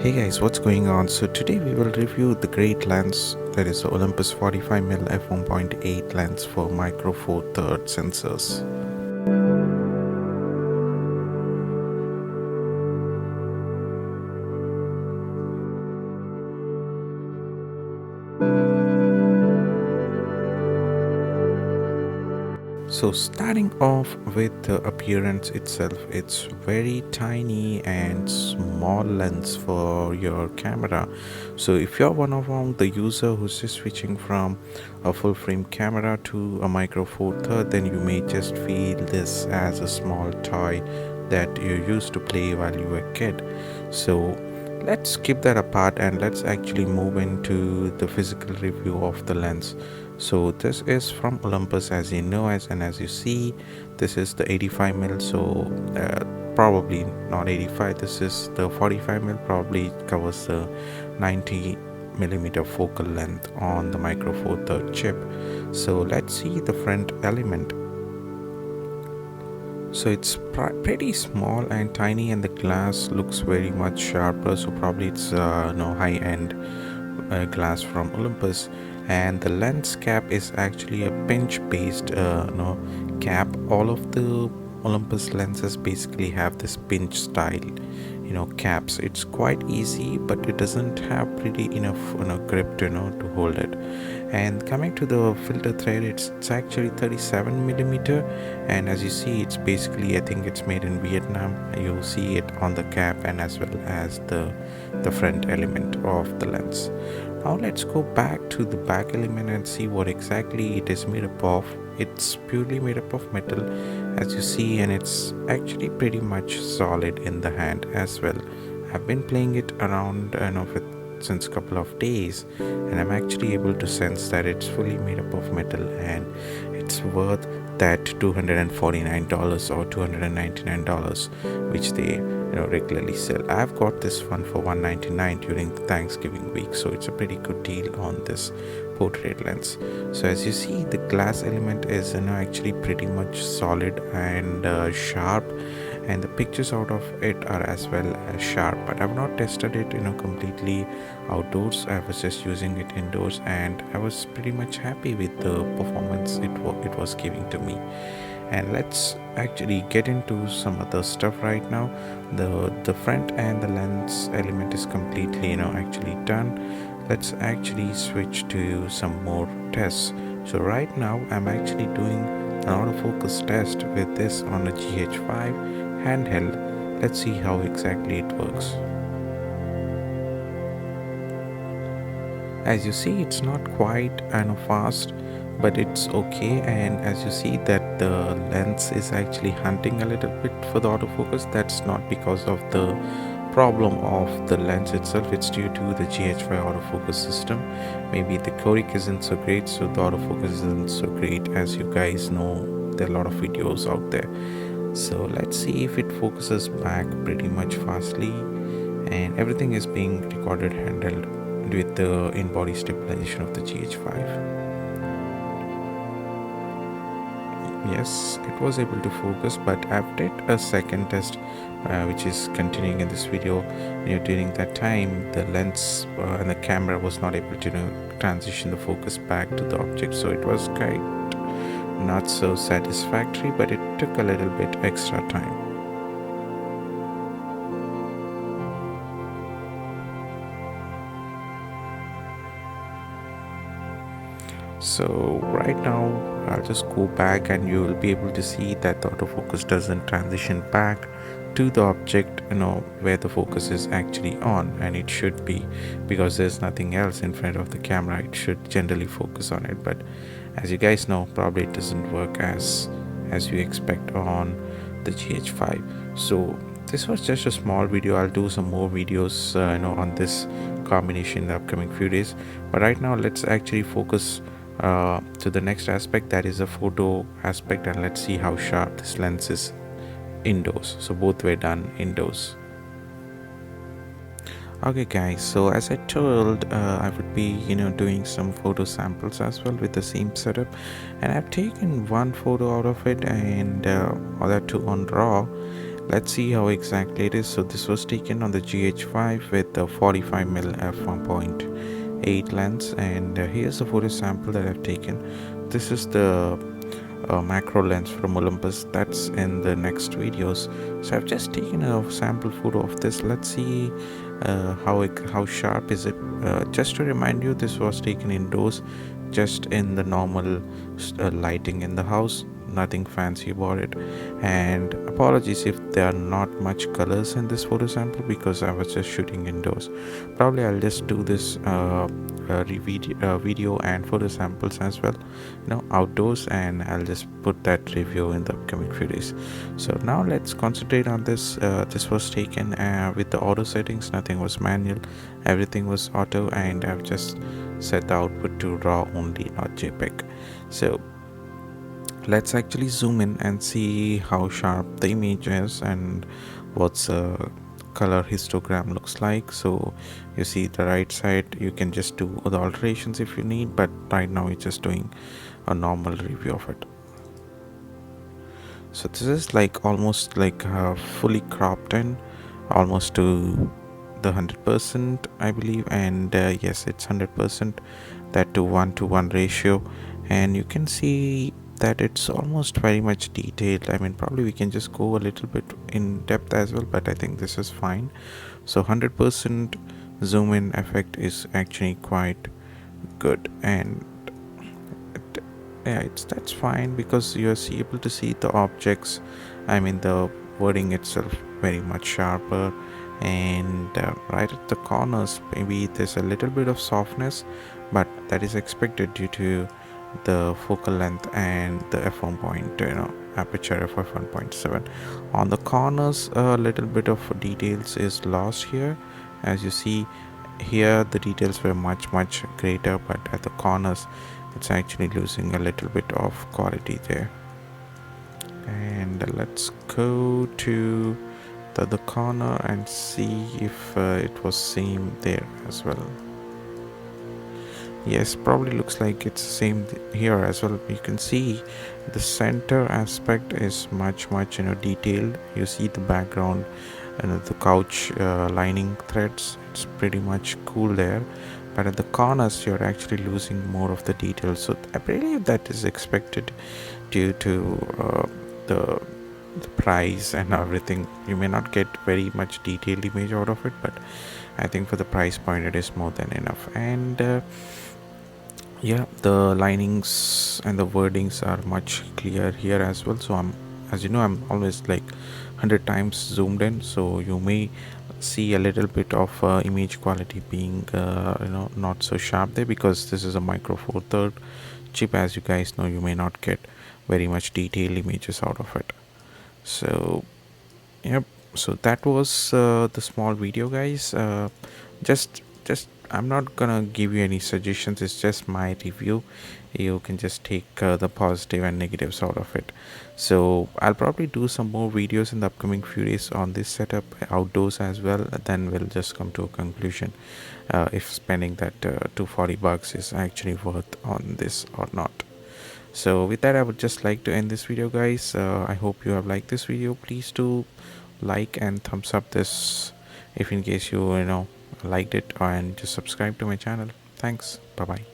Hey guys, what's going on? So today we will review the great lens, that is the Olympus 45mm f1.8 lens for micro four third sensors. So starting off with the appearance itself, it's very tiny and small lens for your camera. So if you're one of the user who's just switching from a full frame camera to a micro four third, then you may just feel this as a small toy that you used to play while you were a kid. So let's keep that apart and let's actually move into the physical review of the lens. So this is from Olympus, as you know, as you see, this is the 85mm. So probably not 85, this is the 45mm, probably covers the 90mm focal length on the micro four third chip. So let's see the front element. So it's pretty small and tiny, and the glass looks very much sharper, so probably it's no high-end glass from Olympus. And the lens cap is actually a pinch based cap. All of the Olympus lenses basically have this pinch style caps. It's quite easy, but it doesn't have pretty enough grip to hold it. And coming to the filter thread, it's actually 37mm, and as you see, it's basically, I think it's made in Vietnam. You'll see it on the cap and as well as the front element of the lens. Now let's go back to the back element and see what exactly it is made up of. It's purely made up of metal, as you see, and it's actually pretty much solid in the hand as well. I've been playing it around since a couple of days, and I'm actually able to sense that it's fully made up of metal, and it's worth that $249 or $299 which they regularly sell. I've got this one for $199 during Thanksgiving week, so it's a pretty good deal on this portrait lens. So as you see, the glass element is actually pretty much solid and sharp, and the pictures out of it are as well as sharp. But I've not tested it completely outdoors. I was just using it indoors, and I was pretty much happy with the performance it was giving to me. And let's actually get into some other stuff right now. The front and the lens element is completely actually done. Let's actually switch to some more tests. So right now I'm actually doing an autofocus test with this on a GH5 handheld. Let's see how exactly it works. As you see, it's not quite fast, but it's okay. And as you see that the lens is actually hunting a little bit for the autofocus. That's not because of the problem of the lens itself, it's due to the GH5 autofocus system. Maybe the codec isn't so great, so the autofocus isn't so great. As you guys know, there are a lot of videos out there. So let's see if it focuses back pretty much fastly, and everything is being recorded handheld with the in-body stabilization of the GH5. Yes, it was able to focus, but I've did a second test which is continuing in this video. During that time, the lens and the camera was not able to transition the focus back to the object, so it was quite not so satisfactory, but it took a little bit extra time. So right now I'll just go back, and you will be able to see that the autofocus doesn't transition back to the object where the focus is actually on, and it should be, because there's nothing else in front of the camera. It should generally focus on it, but as you guys know, probably it doesn't work as you expect on the GH5. So this was just a small video. I'll do some more videos on this combination in the upcoming few days, but right now let's actually focus to the next aspect, that is a photo aspect, and let's see how sharp this lens is indoors. So both were done indoors. Okay guys, so as I told, I would be doing some photo samples as well with the same setup, and I've taken one photo out of it, and other two on RAW, Let's see how exactly it is. So this was taken on the GH5 with the 45mm f1.8 lens, and here's the photo sample that I've taken. This is the macro lens from Olympus. That's in the next videos. So I've just taken a sample photo of this. Let's see how sharp is it. Just to remind you, this was taken indoors, just in the normal lighting in the house, nothing fancy about it. And apologies if there are not much colors in this photo sample, because I was just shooting indoors. Probably I'll just do this video and photo samples as well, outdoors, and I'll just put that review in the upcoming few days. So now let's concentrate on this. This was taken with the auto settings, nothing was manual, everything was auto, and I've just set the output to raw only, not JPEG. So let's actually zoom in and see how sharp the image is and what's color histogram looks like. So you see the right side, you can just do the alterations if you need, but right now we're just doing a normal review of it. So this is like almost like fully cropped in, almost to the 100%, I believe, and yes, it's 100%, that to 1:1 ratio, and you can see that it's almost very much detailed. I mean, probably we can just go a little bit in depth as well, but I think this is fine. So 100% zoom in effect is actually quite good, and yeah, that's fine, because you're able to see the objects, I mean the wording itself, very much sharper. And right at the corners, maybe there's a little bit of softness, but that is expected due to the focal length and the f1 point, aperture of f1.7. On the corners, a little bit of details is lost here. As you see here, the details were much greater, but at the corners it's actually losing a little bit of quality there. And let's go to the other corner and see if it was same there as well. Yes, probably looks like it's same here as well. You can see the center aspect is much detailed. You see the background and the couch lining threads, it's pretty much cool there, but at the corners you're actually losing more of the details. So I believe that is expected due to the price and everything. You may not get very much detailed image out of it, but I think for the price point it is more than enough. And yeah, the linings and the wordings are much clear here as well. So as you know, I'm always like 100 times zoomed in, so you may see a little bit of image quality being not so sharp there, because this is a micro four third chip. As you guys know, you may not get very much detailed images out of it. So yep, so that was the small video, guys. Just I'm not gonna give you any suggestions, it's just my review. You can just take the positive and negatives out of it. So I'll probably do some more videos in the upcoming few days on this setup outdoors as well. Then we'll just come to a conclusion if spending that $240 is actually worth on this or not. So with that, I would just like to end this video, guys. I hope you have liked this video. Please do like and thumbs up this if in case you liked it, and just subscribe to my channel. Thanks. Bye bye.